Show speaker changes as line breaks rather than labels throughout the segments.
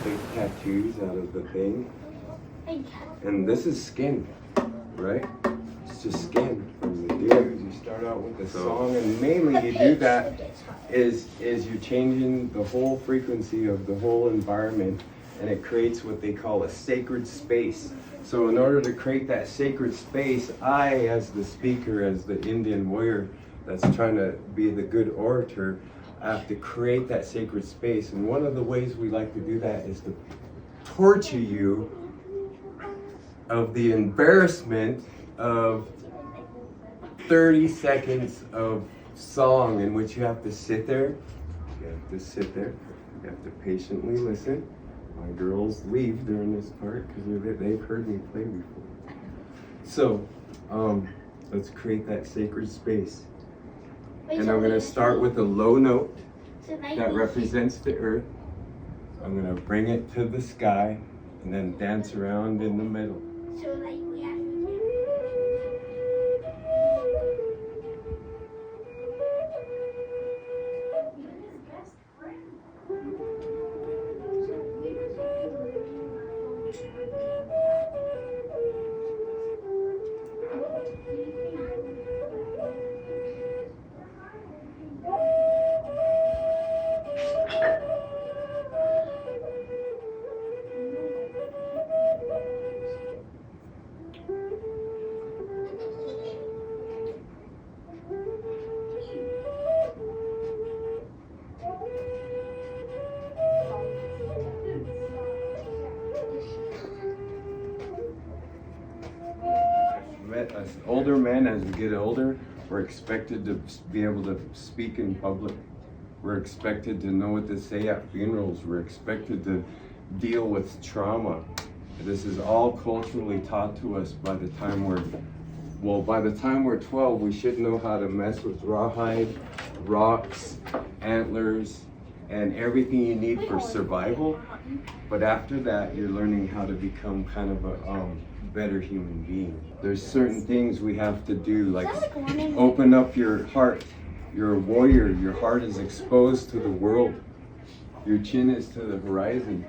Take tattoos out of the thing. And this is skin, right? It's just skin from the dude. You start out with a song, and mainly you do that is you're changing the whole frequency of the whole environment, and it creates what they call a sacred space. So in order to create that sacred space, I, as the speaker, as the Indian warrior that's trying to be the good orator, I have to create that sacred space. And one of the ways we like to do that is to torture you of the embarrassment of 30 seconds of song in which you have to sit there. You have to sit there. You have to patiently listen. My girls leave during this part because they've heard me play before. So, let's create that sacred space. And I'm going to start with a low note that represents the earth. I'm going to bring it to the sky and then dance around in the middle. As older men, as we get older, we're expected to be able to speak in public. We're expected to know what to say at funerals. We're expected to deal with trauma. This is all culturally taught to us by the time we're 12, we should know how to mess with rawhide, rocks, antlers, and everything you need for survival. But after that, you're learning how to become kind of a better human being. There's certain things we have to do, like open up your heart. You're a warrior. Your heart is exposed to the world. Your chin is to the horizon.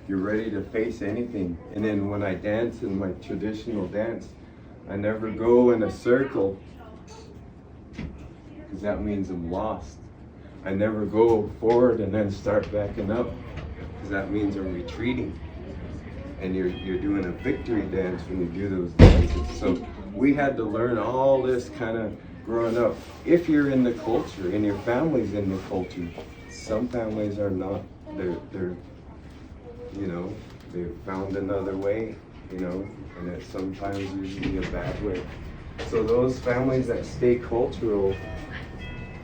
You're ready to face anything. And then when I dance in my traditional dance, I never go in a circle because that means I'm lost. I never go forward and then start backing up because that means I'm retreating. And you're doing a victory dance when you do those dances. So we had to learn all this kind of growing up. If you're in the culture and your family's in the culture, some families are not. They're they've found another way, and it's sometimes usually a bad way. So those families that stay cultural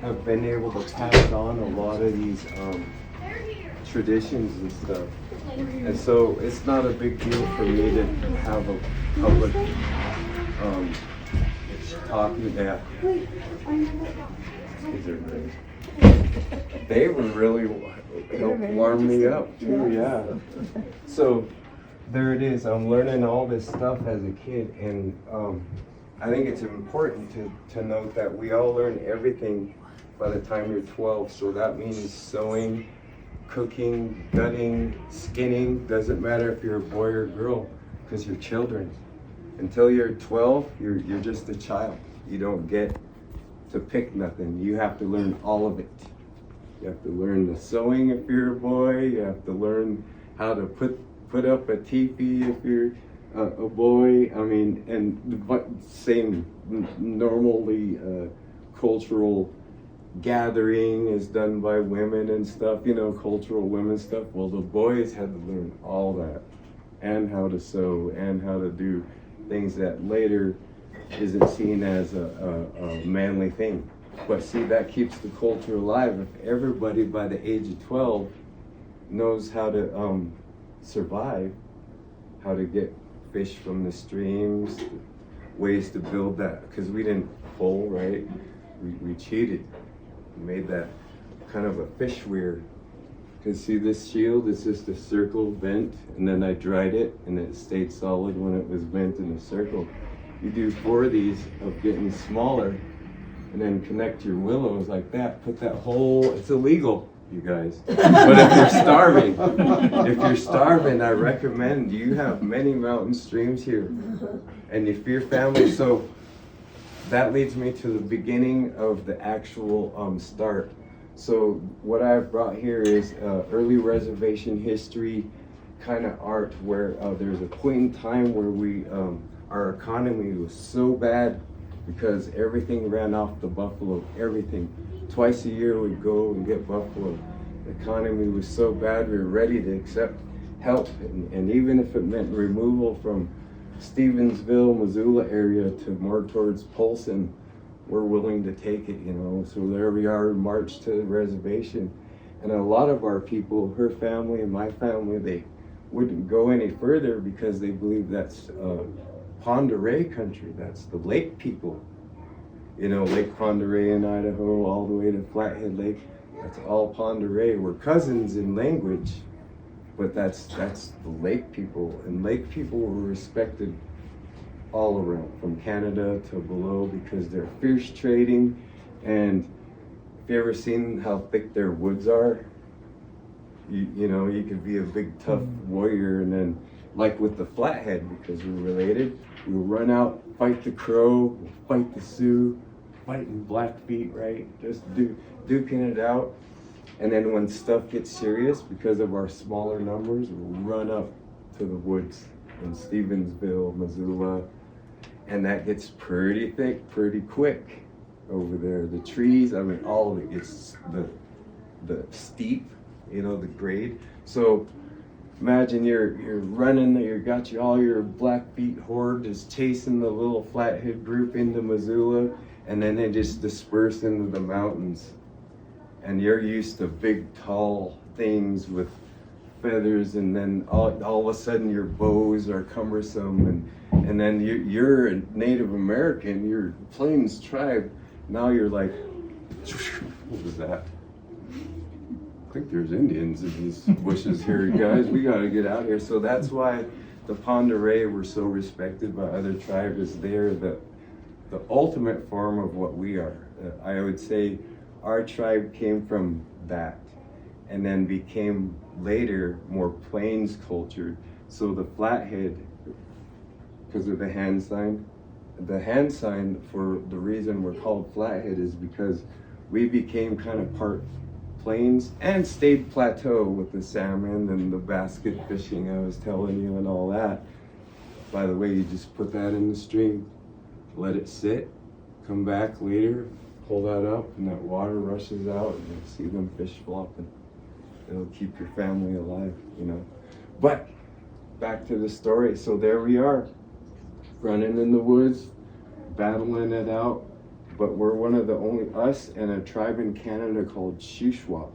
have been able to pass on a lot of these traditions and stuff. And so it's not a big deal for me to have a public talking that. They were really helped warm me up too, yeah. So there it is. I'm learning all this stuff as a kid, and I think it's important to note that we all learn everything by the time you're 12. So that means sewing, cooking, gutting, skinning. Doesn't matter if you're a boy or a girl, because you're children. Until you're 12, you're just a child. You don't get to pick nothing. You have to learn all of it. You have to learn the sewing if you're a boy. You have to learn how to put up a teepee if you're a boy. I mean, and same normally cultural gathering is done by women and stuff, cultural women stuff. Well, the boys had to learn all that, and how to sew, and how to do things that later isn't seen as a manly thing. But see, that keeps the culture alive. If everybody by the age of 12 knows how to survive, how to get fish from the streams, ways to build that, because we didn't pull, right? We cheated. Made that kind of a fish weir. Because see, this shield is just a circle bent, and then I dried it and it stayed solid when it was bent in a circle. You do 4 of these of getting smaller, and then connect your willows like that. Put that whole, it's illegal. you guys. But if you're starving, I recommend you have many mountain streams here. And if your family, so that leads me to the beginning of the actual start. So what I've brought here is early reservation history kind of art where there's a point in time where our economy was so bad because everything ran off the buffalo, everything. Twice a year we'd go and get buffalo. The economy was so bad we were ready to accept help, and even if it meant removal from Stevensville, Missoula area to more towards Polson, we're willing to take it, you know. So there we are, march to the reservation. And a lot of our people, her family and my family, they wouldn't go any further because they believe that's Pend Oreille country, that's the lake people. You know, Lake Pend Oreille in Idaho, all the way to Flathead Lake, that's all Pend Oreille. We're cousins in language, but that's the lake people. And lake people were respected all around, from Canada to below, because they're fierce trading. And if you ever seen how thick their woods are, you know, you could be a big tough warrior, and then like with the Flathead, because we're related, we'll run out, fight the Crow, fight the Sioux, fighting Blackfeet, right? Just duking it out. And then when stuff gets serious, because of our smaller numbers, we'll run up to the woods in Stevensville, Missoula, and that gets pretty thick, pretty quick over there. The trees, I mean, all of it gets the steep, you know, the grade. So imagine you're running, got all your Blackfeet horde is chasing the little Flathead group into Missoula, and then they just disperse into the mountains. And you're used to big, tall things with feathers, and then all of a sudden your bows are cumbersome, and then you're a Native American, you're a Plains tribe. Now you're like, what was that? I think there's Indians in these bushes here, guys. We gotta get out of here. So that's why the Pend Oreille were so respected by other tribes, is they're the ultimate form of what we are. I would say our tribe came from that, and then became later more Plains culture. So the Flathead, because of the hand sign for the reason we're called Flathead is because we became kind of part Plains and stayed plateau with the salmon and the basket fishing I was telling you and all that. By the way, you just put that in the stream, let it sit, come back later, pull that up, and that water rushes out, and you'll see them fish flopping. It'll keep your family alive, you know. But back to the story. So there we are, running in the woods, battling it out. But we're one of the only, us and a tribe in Canada called Shuswap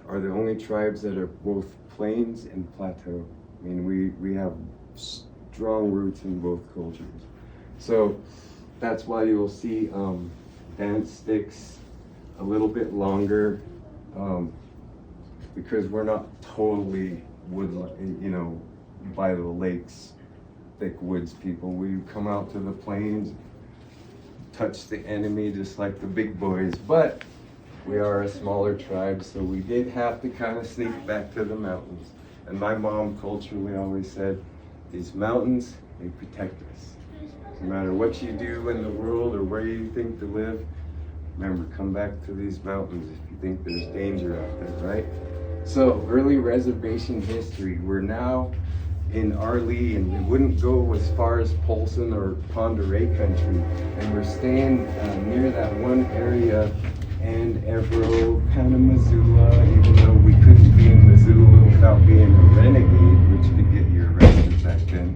are the only tribes that are both plains and plateau. I mean, we have strong roots in both cultures. So that's why you'll see dance sticks a little bit longer, because we're not totally wood, you know, by the lakes, thick woods people. We come out to the plains, touch the enemy just like the big boys, but we are a smaller tribe, so we did have to kind of sneak back to the mountains. And my mom culturally always said, these mountains, they protect us. No matter what you do in the world or where you think to live, remember, come back to these mountains if you think there's danger out there, right? So early reservation history, we're now in Arlee, and we wouldn't go as far as Polson or Pend Oreille country, and we're staying near that one area, and Evero, kind of Missoula, even though we couldn't be in Missoula without being a renegade, which could get you arrested back then.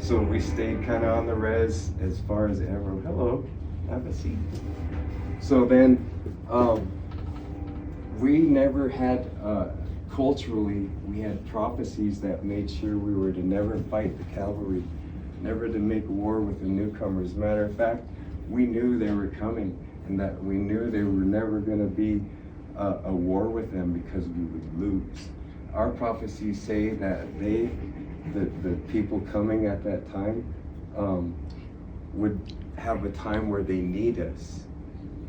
So we stayed kind of on the res as far as Evero. Hello, have a seat. So then we never had culturally, we had prophecies that made sure we were to never fight the cavalry, never to make war with the newcomers. Matter of fact, we knew they were coming, and that we knew they were never going to be a war with them because we would lose. Our prophecies say that the people coming at that time would have a time where they need us.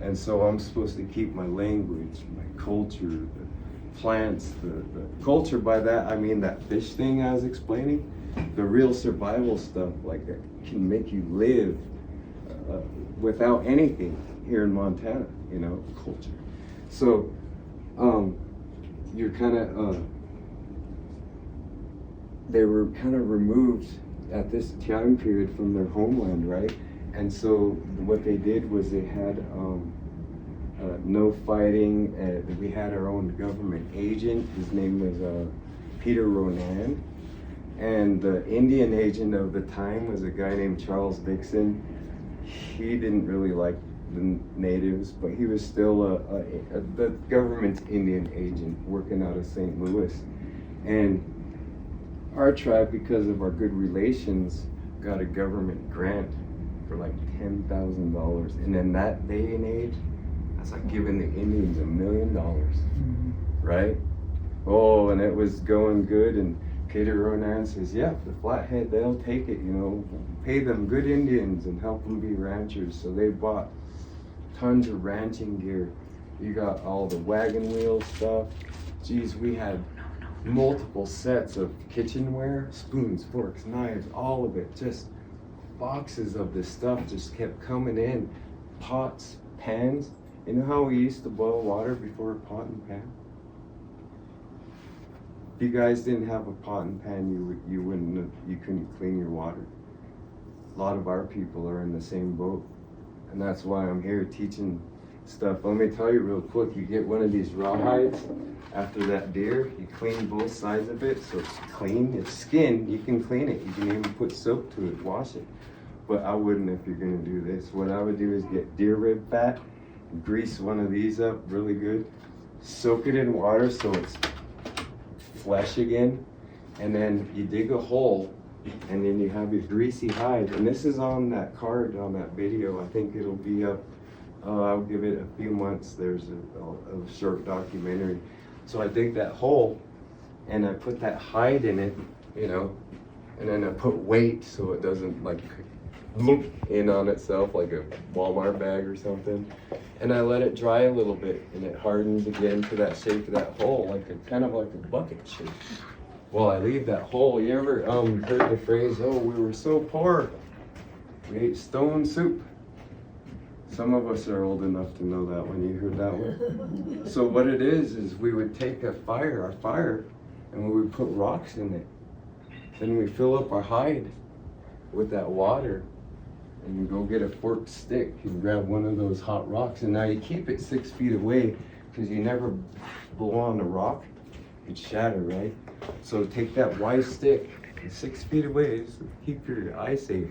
And so I'm supposed to keep my language, my culture, the plants, the culture. By that I mean that fish thing I was explaining, the real survival stuff, like that can make you live without anything here in Montana, you know, culture. So you're kind of they were kind of removed at this time period from their homeland, right? And so what they did was they had no fighting. We had our own government agent. His name was Peter Ronan. And the Indian agent of the time was a guy named Charles Dixon. He didn't really like the natives, but he was still the government's Indian agent working out of St. Louis. And our tribe, because of our good relations, got a government grant for like $10,000. And in that day and age, that's like giving the Indians $1 million, right? Oh, and it was going good. And Peter Ronan says, yeah, the Flathead, they'll take it, you know, pay them good Indians and help them be ranchers. So they bought tons of ranching gear. You got all the wagon wheel stuff. Geez, we had multiple sets of kitchenware, spoons, forks, knives, all of it. Just boxes of this stuff just kept coming in. Pots, pans. You know how we used to boil water before a pot and pan? If you guys didn't have a pot and pan, you couldn't clean your water. A lot of our people are in the same boat. And that's why I'm here teaching stuff. Let me tell you real quick, you get one of these rawhides after that deer, you clean both sides of it so it's clean. It's skin, you can clean it. You can even put soap to it, wash it. But I wouldn't if you're gonna do this. What I would do is get deer rib fat, grease one of these up really good, soak it in water so it's flesh again, and then you dig a hole, and then you have your greasy hide. And this is on that card, on that video. I think it'll be up, I'll give it a few months. There's a short documentary. So I dig that hole, and I put that hide in it, you know, and then I put weight so it doesn't like loop in on itself like a Walmart bag or something. And I let it dry a little bit, and it hardens again to that shape of that hole, like a kind of like a bucket shape. Well, I leave that hole. You ever heard the phrase, oh, we were so poor, we ate stone soup? Some of us are old enough to know that when you heard that one. So what it is we would take our fire, and we would put rocks in it. Then we fill up our hide with that water, and you go get a forked stick and grab one of those hot rocks. And now you keep it 6 feet away, because you never blow on a rock, it'd shatter, right? So take that wide stick, 6 feet away, so keep your eye safe.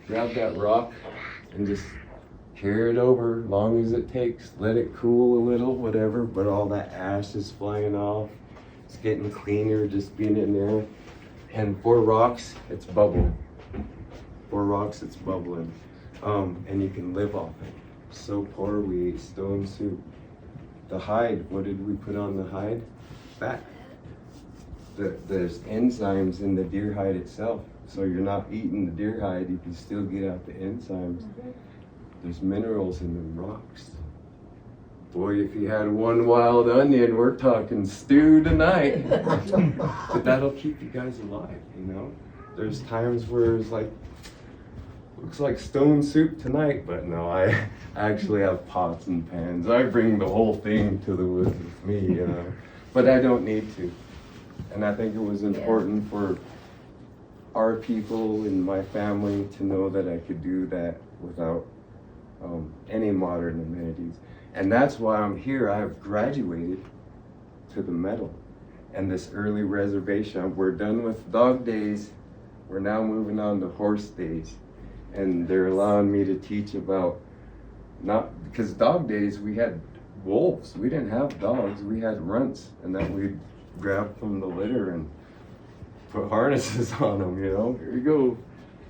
Grab that rock and just carry it over as long as it takes. Let it cool a little, whatever, but all that ash is flying off. It's getting cleaner just being in there. And 4 rocks, it's bubbling. 4 rocks, it's bubbling. And you can live off it. So poor, we ate stone soup. The hide, what did we put on the hide? Fat. There's enzymes in the deer hide itself. So you're not eating the deer hide, you can still get out the enzymes. There's minerals in the rocks. Boy, if you had one wild onion, we're talking stew tonight. But that'll keep you guys alive, you know? There's times where it's like, looks like stone soup tonight, but no, I actually have pots and pans. I bring the whole thing to the woods with me, you know? But I don't need to. And I think it was important for our people and my family to know that I could do that without any modern amenities. And that's why I'm here. I have graduated to the medal and this early reservation. We're done with dog days. We're now moving on to horse days. And they're allowing me to teach about, not because dog days we had wolves. We didn't have dogs, we had runts, and that we'd grab from the litter and put harnesses on them, you know, here you go.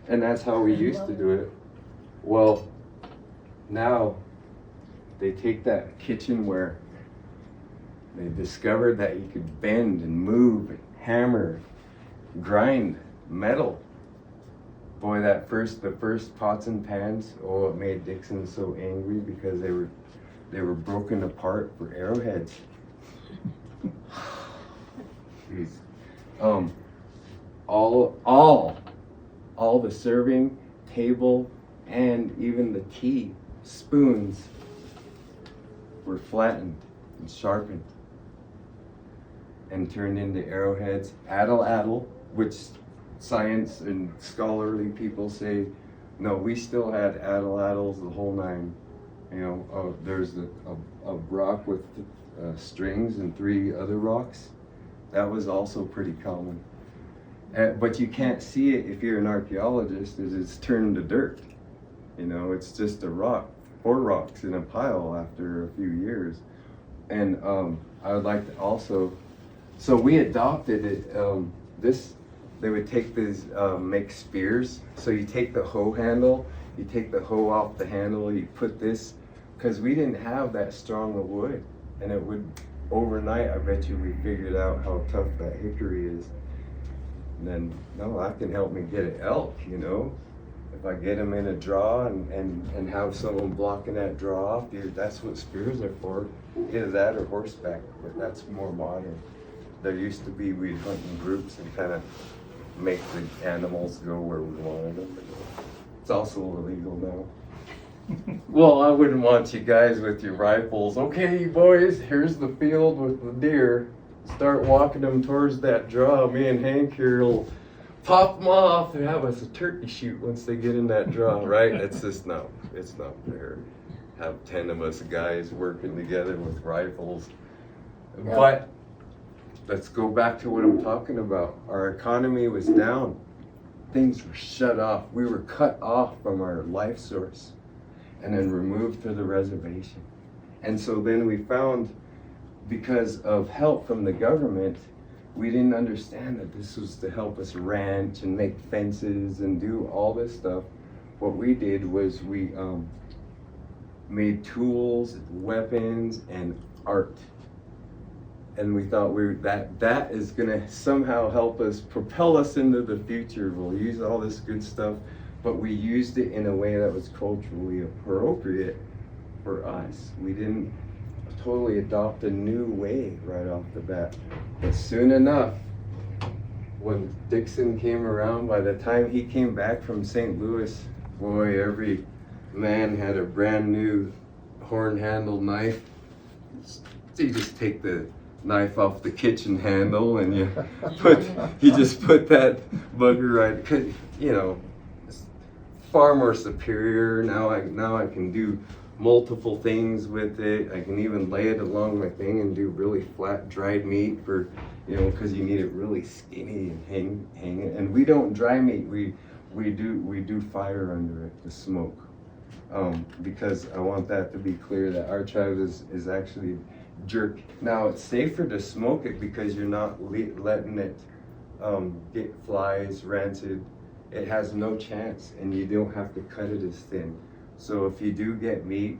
And that's how we used to do it. Well, now they take that kitchenware. They discovered that you could bend and move and hammer, grind metal. boy, the first pots and pans, oh, it made Dixon so angry because they were broken apart for arrowheads. Jeez. All the serving table and even the tea spoons were flattened and sharpened and turned into arrowheads. Addle, which science and scholarly people say, no, we still had addles, the whole nine. You know, there's a rock with strings and 3 other rocks. That was also pretty common. But you can't see it if you're an archaeologist, as it's turned to dirt. You know, it's just a rock, 4 rocks in a pile after a few years. And I would like to also, so we adopted it, they would take these, make spears. So you take the hoe handle, you take the hoe off the handle, you put this, because we didn't have that strong of wood. And it would, overnight, I bet you we figured out how tough that hickory is. And then, no, that can help me get an elk, you know? If I get them in a draw and have someone blocking that draw off, that's what spears are for. Either that or horseback, but that's more modern. There used to be, we'd hunt in groups and kind of make the animals go where we wanted them. It's also illegal now. Well, I wouldn't want you guys with your rifles. Okay, boys, here's the field with the deer. Start walking them towards that draw. Me and Hank here will pop them off and have us a turkey shoot once they get in that draw, right? It's just not fair. Have 10 of us guys working together with rifles. Yeah. But let's go back to what I'm talking about. Our economy was down. Things were shut off. We were cut off from our life source and then removed to the reservation. And so then we found, because of help from the government, we didn't understand that this was to help us ranch and make fences and do all this stuff. What we did was we made tools, weapons, and art. And we thought that is gonna somehow help us, propel us into the future. We'll use all this good stuff, but we used it in a way that was culturally appropriate for us. We didn't totally adopt a new way right off the bat. But soon enough, when Dixon came around, by the time he came back from St. Louis, boy, every man had a brand new horn-handled knife. You just take the knife off the kitchen handle and you just put that bugger right, 'cause, you know, it's far more superior. Now I can do multiple things with it. I can even lay it along my thing and do really flat dried meat for, you know, because you need it really skinny and hang it. And we don't dry meat. We do fire under it to smoke, because I want that to be clear that our tribe is actually jerk. Now it's safer to smoke it because you're not letting it get flies, rancid. It has no chance, and you don't have to cut it as thin. So if you do get meat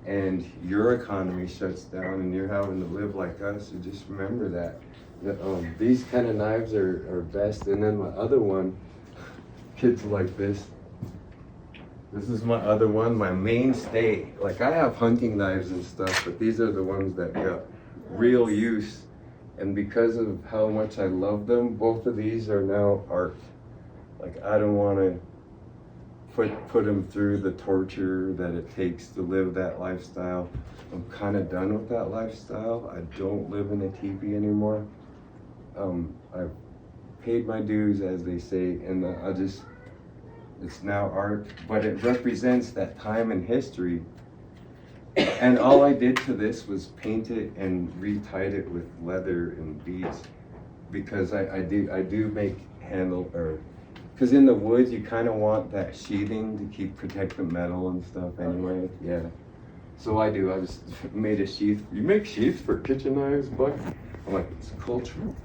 and your economy shuts down and you're having to live like us, you just remember that these kind of knives are best. And then my other one, kids like this. This is my other one, my mainstay. Like, I have hunting knives and stuff, but these are the ones that got real use. And because of how much I love them, both of these are now art. Like, I don't want to put them through the torture that it takes to live that lifestyle. I'm kind of done with that lifestyle. I don't live in a teepee anymore. I've paid my dues, as they say, and it's now art, but it represents that time in history. And all I did to this was paint it and re-tied it with leather and beads, because I do make handle, or because in the woods you kind of want that sheathing to protect the metal and stuff anyway. Yeah. So I just made a sheath. You make sheaths for kitchen knives, Buck? I'm like, it's cultural.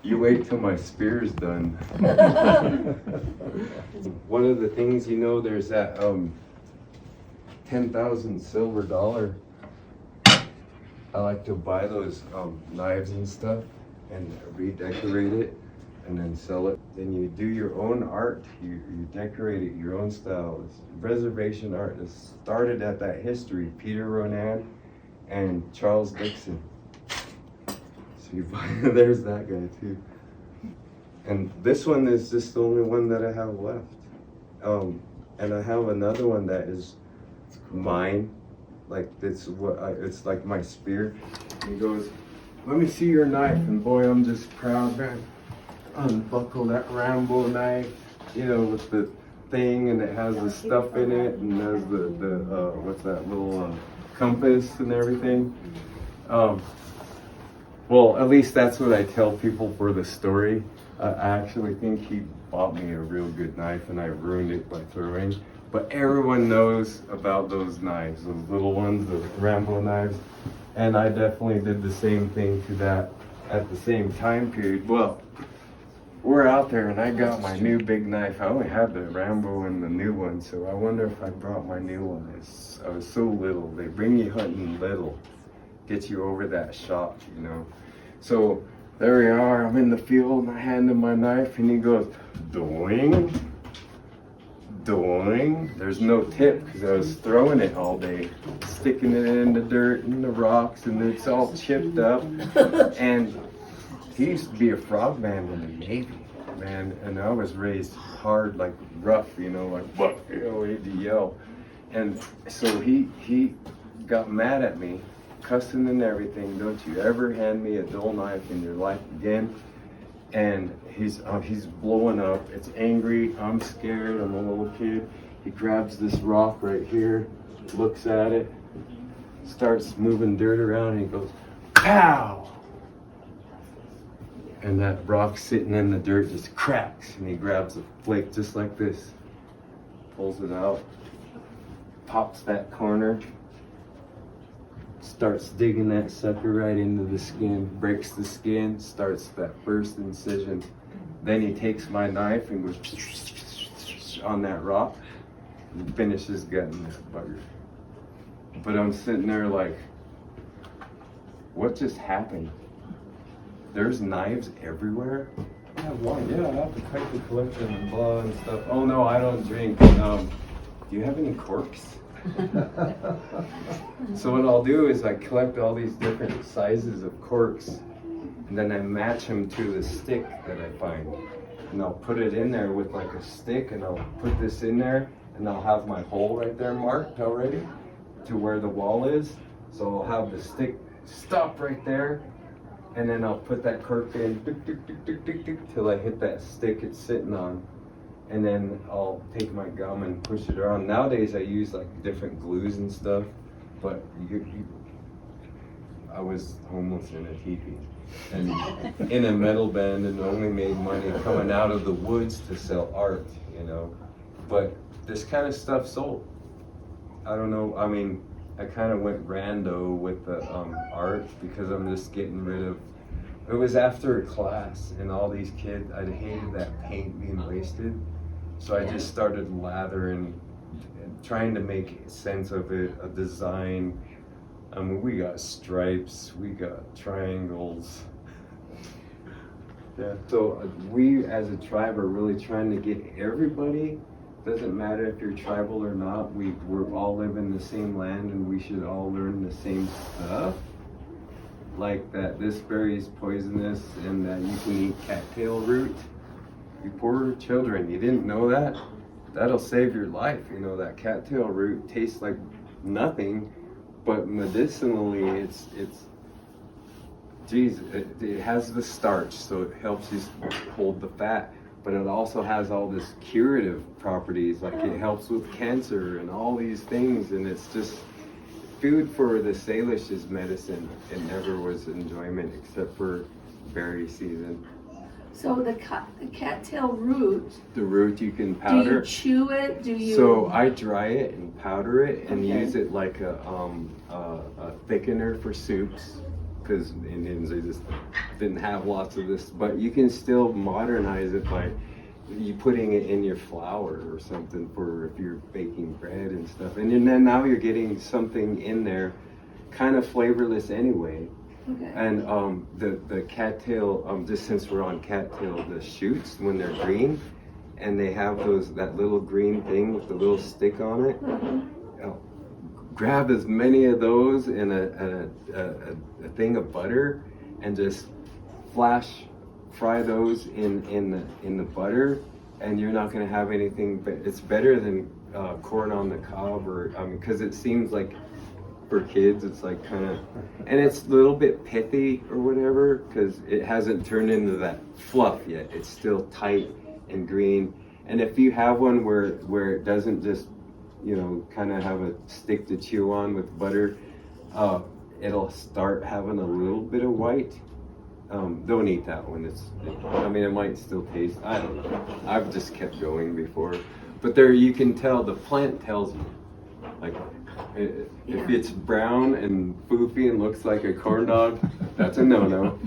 You wait till my spear's done. One of the things, there's that 10,000 silver dollar. I like to buy those knives and stuff and redecorate it. and then sell it. Then you do your own art. You decorate it your own style. It's reservation art. It started at that history, Peter Ronan and Charles Dixon. So you find there's that guy too. And this one is just the only one that I have left. And I have another one that is mine. Like it's it's like my spear. He goes, "Let me see your knife." And boy, I'm just proud, man. Unbuckle that Rambo knife, you know, with the thing, and it has the stuff in it, and there's the what's that little compass and everything. Well, at least that's what I tell people for the story. I actually think he bought me a real good knife, and I ruined it by throwing. But everyone knows about those knives, those little ones, the Rambo knives. And I definitely did the same thing to that at the same time period. Well, we're out there and I got my new big knife. I only had the Rambo and the new one, so I wonder if I brought my new one. I was so little. They bring you hunting little, get you over that shock, you know. So there we are, I'm in the field and I hand him my knife and he goes, "Doing. Doing." There's no tip because I was throwing it all day, sticking it in the dirt and the rocks, and it's all chipped up. And he used to be a frogman in the Navy, man, and I was raised hard, like rough, you know, like buck, you know, he had to yell. And so he got mad at me, cussing and everything. "Don't you ever hand me a dull knife in your life again." And he's blowing up. It's angry. I'm scared. I'm a little kid. He grabs this rock right here, looks at it, starts moving dirt around, and he goes, "Pow!" And that rock sitting in the dirt just cracks, and he grabs a flake just like this, pulls it out, pops that corner, starts digging that sucker right into the skin, breaks the skin, starts that first incision. Then he takes my knife and goes on that rock and finishes gutting that bugger. But I'm sitting there like, what just happened? There's knives everywhere? I have one. Yeah, I have to cut the collection and blah and stuff. Oh no, I don't drink. Do you have any corks? So what I'll do is I collect all these different sizes of corks, and then I match them to the stick that I find. And I'll put it in there with like a stick, and I'll put this in there, and I'll have my hole right there marked already to where the wall is. So I'll have the stick stop right there, and then I'll put that cork in till I hit that stick it's sitting on. And then I'll take my gum and push it around. Nowadays I use like different glues and stuff, but I was homeless in a teepee and in a metal band, and only made money coming out of the woods to sell art, you know. But this kind of stuff sold. I don't know, I mean, I kind of went rando with the art because I'm just getting rid of, it was after a class and all these kids, I hated that paint being wasted. So I just started lathering and trying to make sense of it, a design. I mean, we got stripes, we got triangles. Yeah. So we as a tribe are really trying to get everybody, doesn't matter if you're tribal or not, we're all living the same land and we should all learn the same stuff. Like that this berry is poisonous and that you can eat cattail root. You poor children, you didn't know that? That'll save your life. You know, that cattail root tastes like nothing, but medicinally it's geez, it has the starch, so it helps you hold the fat, but it also has all this curative properties, like it helps with cancer and all these things, and it's just food for the Salish is medicine. It never was enjoyment except for berry season.
So the cattail root. The
root you can powder.
Do you chew it? Do you?
So I dry it and powder it and use it like a thickener for soups, because Indians, they just didn't have lots of this. But you can still modernize it by you putting it in your flour or something for if you're baking bread and stuff. And then now you're getting something in there, kind of flavorless anyway.
Okay.
And the cattail, just since we're on cattail, the shoots when they're green, and they have that little green thing with the little stick on it. Grab as many of those in a thing of butter, and just fry those in the butter, and you're not going to have anything. But it's better than corn on the cob, or because it seems like for kids it's like kind of, and it's a little bit pithy or whatever because it hasn't turned into that fluff yet. It's still tight and green. And if you have one where it doesn't just, kind of have a stick to chew on with butter, it'll start having a little bit of white. Don't eat that one. It might still taste, I don't know. I've just kept going before. But there you can tell, the plant tells you. Like, if it's brown and foofy and looks like a corn dog, that's a no-no.